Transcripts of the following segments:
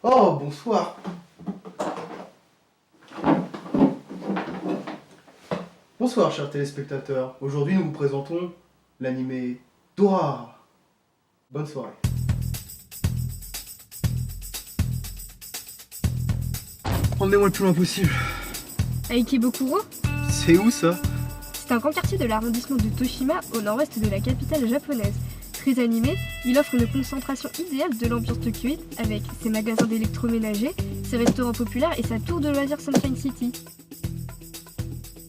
Oh, bonsoir. Bonsoir, chers téléspectateurs. Aujourd'hui, nous vous présentons l'animé Dora. Bonne soirée. Emmenez-moi le plus loin possible. À Ikebukuro, C'est où ça? c'est un grand quartier de l'arrondissement de Toshima au nord-ouest de la capitale japonaise. Très animé, il offre une concentration idéale de l'ambiance tokyoïde avec ses magasins d'électroménager, ses restaurants populaires et sa tour de loisirs Sunshine City.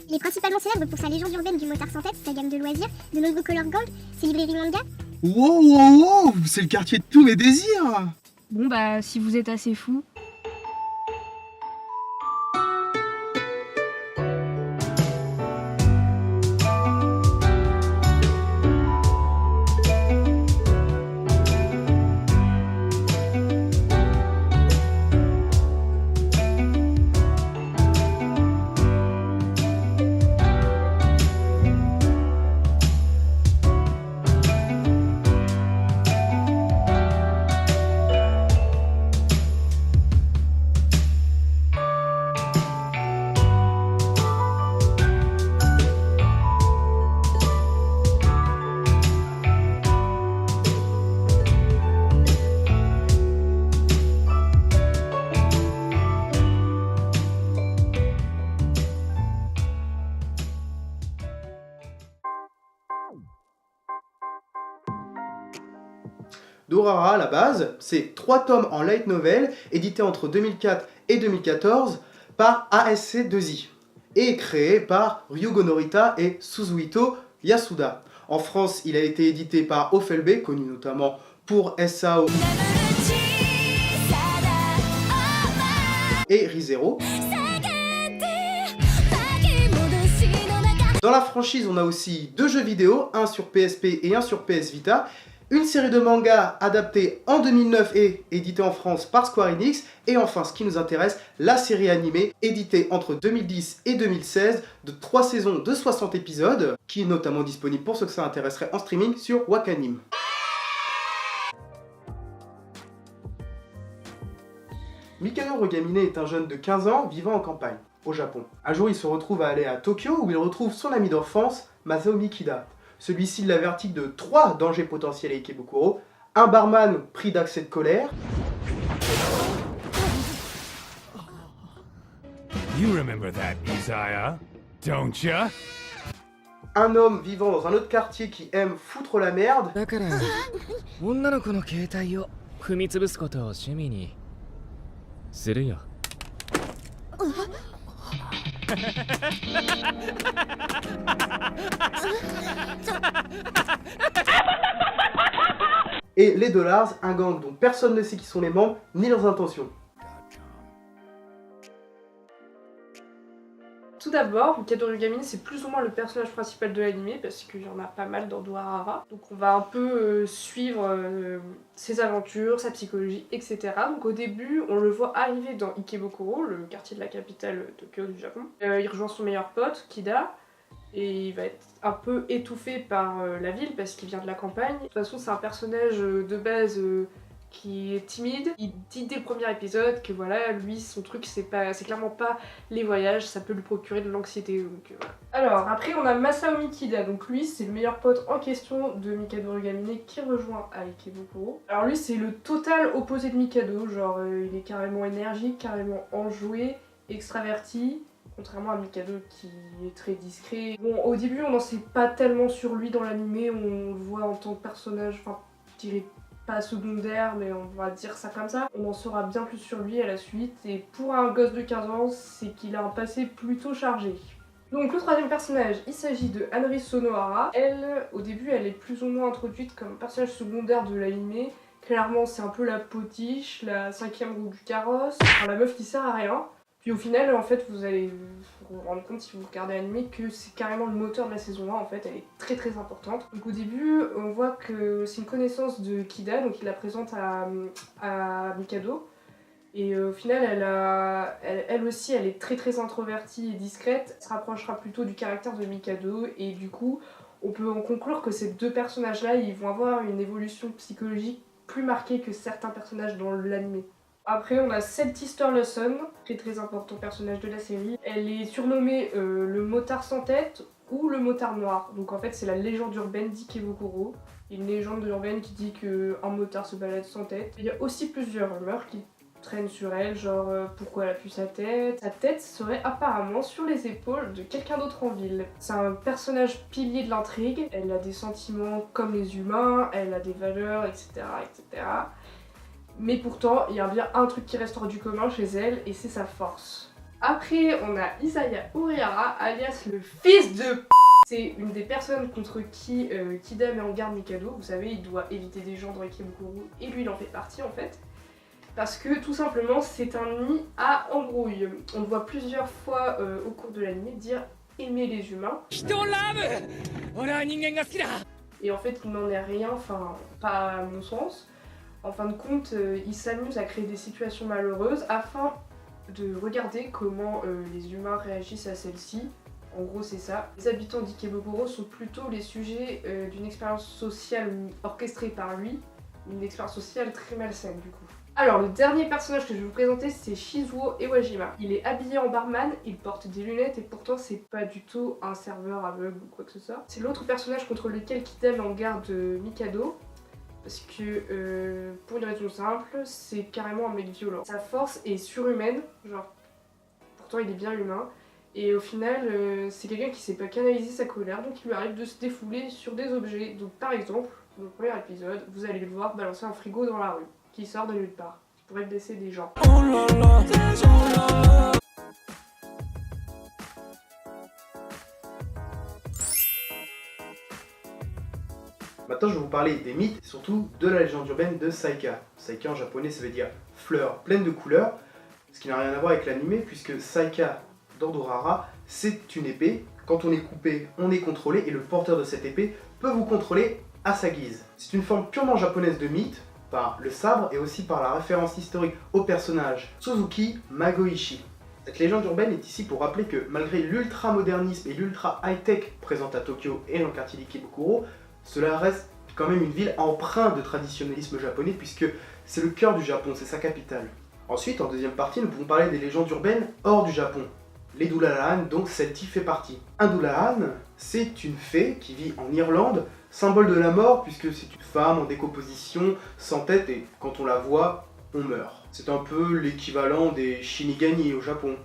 Il est principalement célèbre pour sa légende urbaine du motard sans tête, sa gamme de loisirs, de nombreux color gang, ses librairies manga. Wow, wow, wow, c'est le quartier de tous mes désirs. Bon bah, si vous êtes assez fou. Dorara, à la base, c'est 3 tomes en light novel, édités entre 2004 et 2014 par ASC2I, et créé par Ryugo Norita et Suzuhito Yasuda. En France, il a été édité par Offelb, connu notamment pour SAO et Re:Zero. Dans la franchise, on a aussi 2 jeux vidéo, un sur PSP et un sur PS Vita, une série de mangas adaptée en 2009 et éditée en France par Square Enix, et enfin, ce qui nous intéresse, la série animée éditée entre 2010 et 2016 de 3 saisons de 60 épisodes, qui est notamment disponible pour ceux que ça intéresserait en streaming sur Wakanim. Mikado Rogamine est un jeune de 15 ans vivant en campagne, au Japon. Un jour, il se retrouve à aller à Tokyo où il retrouve son ami d'enfance, Masao Mikida. Celui-ci l'avertit de 3 dangers potentiels à Ikebukuro, un barman pris d'accès de colère, You remember that, Isaiah, don't ya? un homme vivant dans un autre quartier qui aime foutre la merde, だから女の子の携帯を踏み潰すことを趣味にするよ。 et les Dollars, un gang dont personne ne sait qui sont les membres ni leurs intentions. Tout d'abord, Mikado Ryugamine, c'est plus ou moins le personnage principal de l'anime parce qu'il y en a pas mal dans Dorara. Donc on va un peu suivre ses aventures, sa psychologie, etc. Donc au début, on le voit arriver dans Ikebukuro, le quartier de la capitale Tokyo du Japon. Il rejoint son meilleur pote, Kida, et il va être un peu étouffé par la ville parce qu'il vient de la campagne. De toute façon, c'est un personnage de base qui est timide. Il dit dès le premier épisode que voilà, lui, son truc, c'est clairement pas les voyages, ça peut lui procurer de l'anxiété. Donc voilà. Alors, après, on a Masao Mikida. Donc lui, c'est le meilleur pote en question de Mikado Ryugamine qui rejoint à Ikebukuro. Alors lui, c'est le total opposé de Mikado. Genre, il est carrément énergique, carrément enjoué, extraverti. Contrairement à Mikado qui est très discret. Bon, au début, on n'en sait pas tellement sur lui dans l'animé, on le voit en tant que personnage, enfin, je dirais pas secondaire, mais on va dire ça comme ça. On en saura bien plus sur lui à la suite, et pour un gosse de 15 ans, c'est qu'il a un passé plutôt chargé. Donc le troisième personnage, il s'agit de Anri Sonohara. Elle, au début, elle est plus ou moins introduite comme personnage secondaire de l'anime. Clairement, c'est un peu la potiche, la 5e roue du carrosse, enfin, la meuf qui sert à rien. Puis au final, en fait, vous allez vous rendre compte si vous regardez l'anime que c'est carrément le moteur de la saison 1, en fait, elle est très très importante. Donc au début, on voit que c'est une connaissance de Kida, donc il la présente à Mikado. Et au final, elle aussi, elle est très très introvertie et discrète, elle se rapprochera plutôt du caractère de Mikado, et du coup, on peut en conclure que ces deux personnages-là, ils vont avoir une évolution psychologique plus marquée que certains personnages dans l'anime. Après, on a Seth Sister Lawson, très important personnage de la série. Elle est surnommée le motard sans tête ou le motard noir. Donc en fait, c'est la légende urbaine d'Ikebukuro. Une légende urbaine qui dit qu'un motard se balade sans tête. Il y a aussi plusieurs rumeurs qui traînent sur elle, genre pourquoi elle a plus sa tête. Sa tête serait apparemment sur les épaules de quelqu'un d'autre en ville. C'est un personnage pilier de l'intrigue. Elle a des sentiments comme les humains, elle a des valeurs, etc. etc. Mais pourtant, il y a bien un truc qui reste hors du commun chez elle, et c'est sa force. Après, on a Isaya Urihara, alias le fils de p***. C'est une des personnes contre qui Kida met en garde Mikado. Vous savez, il doit éviter des gens dans Ikebukuro, et lui, il en fait partie en fait. Parce que, tout simplement, c'est un nid à embrouille. On le voit plusieurs fois au cours de l'anime dire « aimer les humains ». Et en fait, il n'en est rien, enfin, pas à mon sens. En fin de compte, il s'amuse à créer des situations malheureuses afin de regarder comment les humains réagissent à celles-ci. En gros, c'est ça. Les habitants d'Ikebukuro sont plutôt les sujets d'une expérience sociale orchestrée par lui, une expérience sociale très malsaine du coup. Alors, le dernier personnage que je vais vous présenter, c'est Shizuo Iwajima. Il est habillé en barman, il porte des lunettes et pourtant c'est pas du tout un serveur aveugle ou quoi que ce soit. C'est l'autre personnage contre lequel Kida met en garde Mikado. Parce que, pour une raison simple, c'est carrément un mec violent. Sa force est surhumaine, genre, pourtant il est bien humain. Et au final, c'est quelqu'un qui sait pas canaliser sa colère, donc il lui arrive de se défouler sur des objets. Donc par exemple, dans le premier épisode, vous allez le voir balancer un frigo dans la rue, qui sort de nulle part, qui pourrait blesser des gens. Maintenant, je vais vous parler des mythes et surtout de la légende urbaine de Saika. Saika en japonais, ça veut dire fleur pleine de couleurs, ce qui n'a rien à voir avec l'anime, puisque Saika d'Ordorara, c'est une épée. Quand on est coupé, on est contrôlé, et le porteur de cette épée peut vous contrôler à sa guise. C'est une forme purement japonaise de mythe, par le sabre et aussi par la référence historique au personnage Suzuki Magoishi. Cette légende urbaine est ici pour rappeler que malgré l'ultra-modernisme et l'ultra high-tech présent à Tokyo et dans le quartier d'Ikebukuro, cela reste quand même une ville empreinte de traditionnalisme japonais puisque c'est le cœur du Japon, c'est sa capitale. Ensuite, en deuxième partie, nous pouvons parler des légendes urbaines hors du Japon. Les Dullahan, dont celle-ci fait partie. Un Dullahan, c'est une fée qui vit en Irlande, symbole de la mort puisque c'est une femme en décomposition, sans tête et quand on la voit, on meurt. C'est un peu l'équivalent des Shinigami au Japon.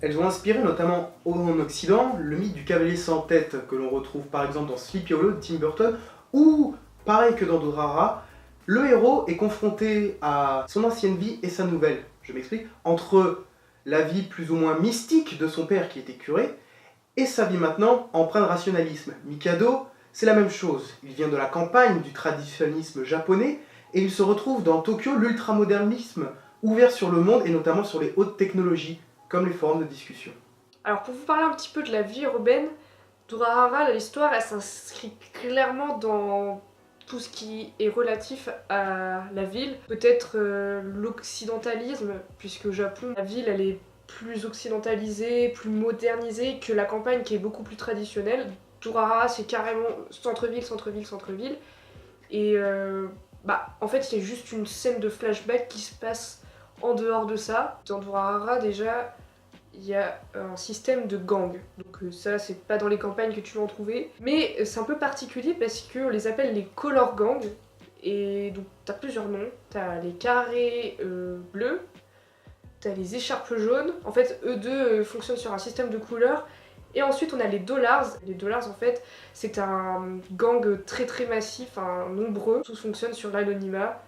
Elles ont inspiré notamment en Occident le mythe du cavalier sans tête que l'on retrouve par exemple dans Sleepy Hollow de Tim Burton ou, pareil que dans Dorara, le héros est confronté à son ancienne vie et sa nouvelle. Je m'explique. Entre la vie plus ou moins mystique de son père qui était curé et sa vie maintenant empreinte de rationalisme. Mikado, c'est la même chose. Il vient de la campagne du traditionalisme japonais et il se retrouve dans Tokyo l'ultramodernisme ouvert sur le monde et notamment sur les hautes technologies, comme les forums de discussion. Alors pour vous parler un petit peu de la vie urbaine, Durahara, l'histoire, elle s'inscrit clairement dans tout ce qui est relatif à la ville. Peut-être l'occidentalisme, puisque au Japon, la ville, elle est plus occidentalisée, plus modernisée que la campagne qui est beaucoup plus traditionnelle. Durahara, c'est carrément centre-ville, centre-ville, centre-ville. Et en fait, il y a juste une scène de flashback qui se passe en dehors de ça. Dans Durahara, déjà, il y a un système de gang. Donc ça, c'est pas dans les campagnes que tu vas en trouver. Mais c'est un peu particulier parce qu'on les appelle les color gangs. Et donc t'as plusieurs noms. T'as les carrés bleus, t'as les écharpes jaunes. En fait, eux deux fonctionnent sur un système de couleurs. Et ensuite, on a les dollars. Les dollars, en fait, c'est un gang très très massif, nombreux. Tout fonctionne sur l'anonymat.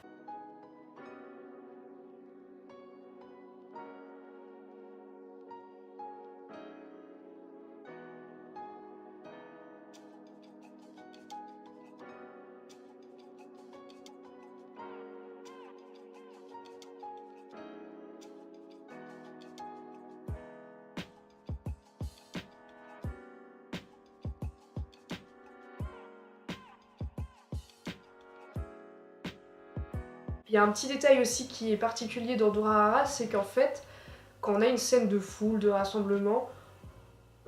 Il y a un petit détail aussi qui est particulier dans Durahara, c'est qu'en fait, quand on a une scène de foule, de rassemblement,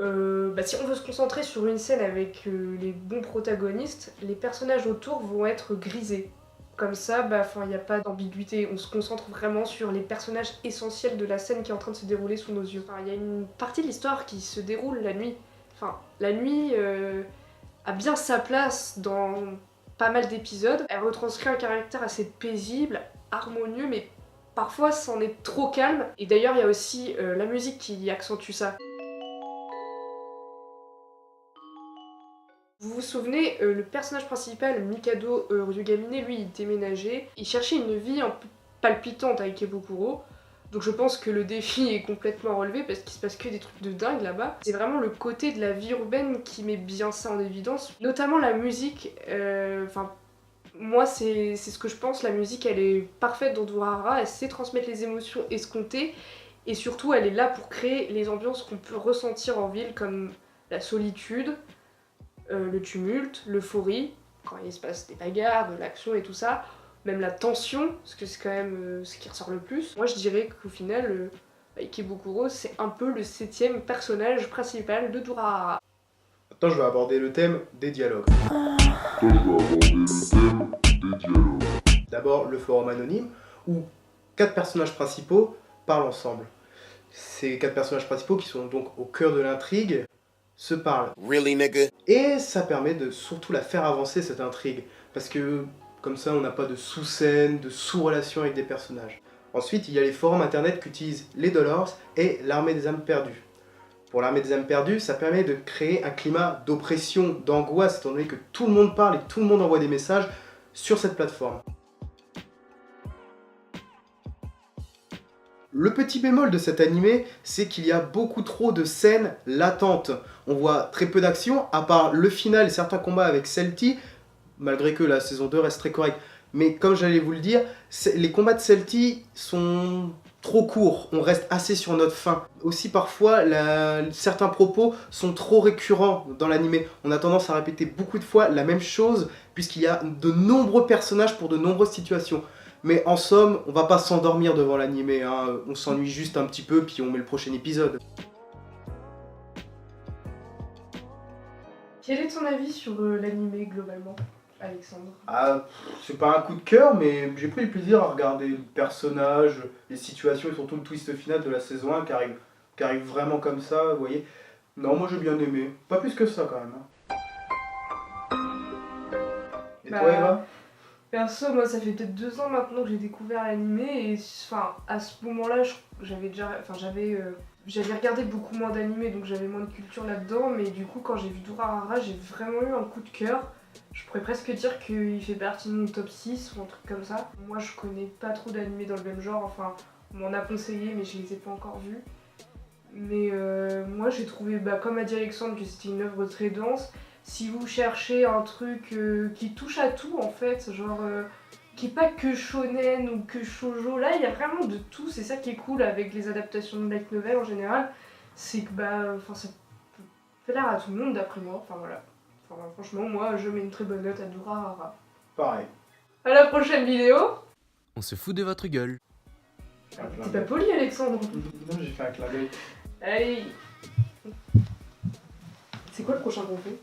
Si on veut se concentrer sur une scène avec les bons protagonistes, les personnages autour vont être grisés. Comme ça, il n'y a pas d'ambiguïté, on se concentre vraiment sur les personnages essentiels de la scène qui est en train de se dérouler sous nos yeux. Il y a une partie de l'histoire qui se déroule la nuit. La nuit a bien sa place dans pas mal d'épisodes. Elle retranscrit un caractère assez paisible, harmonieux, mais parfois c'en est trop calme. Et d'ailleurs, il y a aussi la musique qui accentue ça. Vous vous souvenez, le personnage principal, Mikado Ryugamine, lui, il déménageait. Il cherchait une vie un peu palpitante avec Ebukuro. Donc je pense que le défi est complètement relevé parce qu'il se passe que des trucs de dingue là-bas. C'est vraiment le côté de la vie urbaine qui met bien ça en évidence. Notamment la musique, moi c'est ce que je pense, la musique elle est parfaite dans Durarara, elle sait transmettre les émotions escomptées. Et surtout elle est là pour créer les ambiances qu'on peut ressentir en ville comme la solitude, le tumulte, l'euphorie, quand il se passe des bagarres, de l'action et tout ça, même la tension, parce que c'est quand même ce qui ressort le plus. Moi je dirais qu'au final, Ikebukuro c'est un peu le 7ème personnage principal de Durarara. Maintenant je vais aborder le thème des dialogues. D'abord le forum anonyme, où 4 personnages principaux parlent ensemble. Ces 4 personnages principaux qui sont donc au cœur de l'intrigue se parlent. Really, nigga? Et ça permet de surtout la faire avancer cette intrigue, parce que comme ça on n'a pas de sous-scènes, de sous-relations avec des personnages. Ensuite il y a les forums internet qu'utilisent les Dollars et l'Armée des âmes perdues. Pour l'Armée des âmes perdues, ça permet de créer un climat d'oppression, d'angoisse, étant donné que tout le monde parle et tout le monde envoie des messages sur cette plateforme. Le petit bémol de cet animé, c'est qu'il y a beaucoup trop de scènes latentes. On voit très peu d'action, à part le final et certains combats avec Celty, malgré que la saison 2 reste très correcte. Mais comme j'allais vous le dire, les combats de Celty sont trop courts, on reste assez sur notre faim. Aussi parfois, certains propos sont trop récurrents dans l'animé. On a tendance à répéter beaucoup de fois la même chose, puisqu'il y a de nombreux personnages pour de nombreuses situations. Mais en somme, on va pas s'endormir devant l'animé, hein. On s'ennuie juste un petit peu, puis on met le prochain épisode. Quel est ton avis sur l'animé globalement, Alexandre? C'est pas un coup de cœur, mais j'ai pris le plaisir à regarder les personnages, les situations et surtout le twist final de la saison 1 qui arrive vraiment comme ça, vous voyez. Non, moi j'ai bien aimé. Pas plus que ça quand même. Et toi, Eva? Perso, moi ça fait peut-être 2 ans maintenant que j'ai découvert l'animé et à ce moment-là, j'avais regardé beaucoup moins d'animés donc j'avais moins de culture là-dedans, mais du coup quand j'ai vu Durarara, j'ai vraiment eu un coup de cœur. Je pourrais presque dire qu'il fait partie de mon top 6 ou un truc comme ça. Moi je connais pas trop d'animés dans le même genre, on m'en a conseillé mais je les ai pas encore vus. Mais moi j'ai trouvé, comme a dit Alexandre, que c'était une œuvre très dense. Si vous cherchez un truc qui touche à tout en fait, qui est pas que shonen ou que shoujo, là il y a vraiment de tout, c'est ça qui est cool avec les adaptations de light novel en général, c'est que ça peut plaire à tout le monde d'après moi, voilà. Franchement moi je mets une très bonne note à Durarara. Pareil. À la prochaine vidéo. On se fout de votre gueule. T'es pas poli Alexandre. Non, j'ai fait un clin d'œil. Allez. C'est quoi le prochain qu'on fait?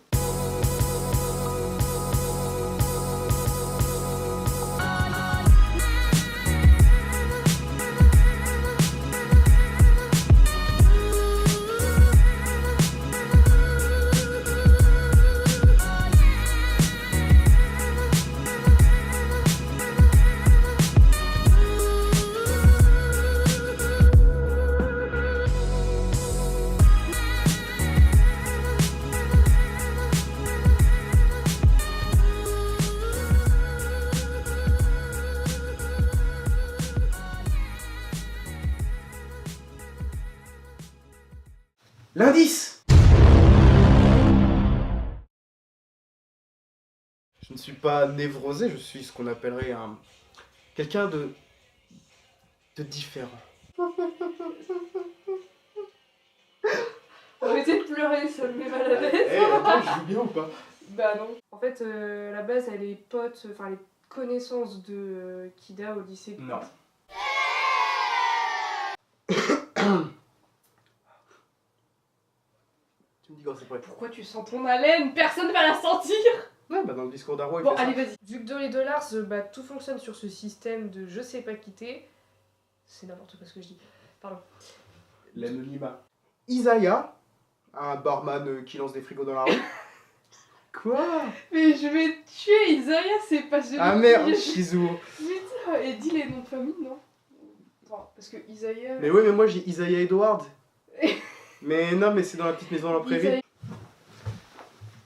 L'indice! Je ne suis pas névrosé, je suis ce qu'on appellerait quelqu'un de différent. Arrêtez de pleurer, ça me met mal à l'aise. Attends, je joue bien ou pas? Bah non. En fait, la base, elle est pote, les connaissances de Kida au lycée. Non. Tu me dis quand c'est prêt. Pourquoi tu sens ton haleine? Personne va la sentir. Ouais, bah dans le discours d'un roi, il Bon, fait allez, ça. vas-y. Vu que dans les dollars, bah, tout fonctionne sur ce système de je sais pas quitter. C'est n'importe quoi ce que je dis. Pardon. L'anonymat. Isaiah, un barman qui lance des frigos dans la rue. Quoi? Mais je vais te tuer, Isaiah, c'est pas celui Ah merde, Shizou. Putain, et dis les noms de famille, non? Attends, parce que Isaiah... Mais ouais, mais moi j'ai Isaiah Edward. Mais non, mais c'est dans la petite maison dans la prairie. Isaiah-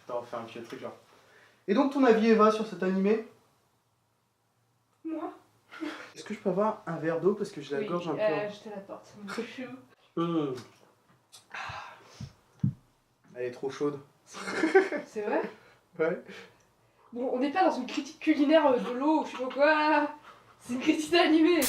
Attends, on va faire un petit truc là. Et donc ton avis Eva sur cet animé? Moi? Est-ce que je peux avoir un verre d'eau parce que j'ai la gorge un peu... je te la porte. Mon chou. Mmh. Elle est trop chaude. C'est vrai? Ouais. Bon, on n'est pas dans une critique culinaire de l'eau ou je sais pas quoi. C'est une critique d'animé.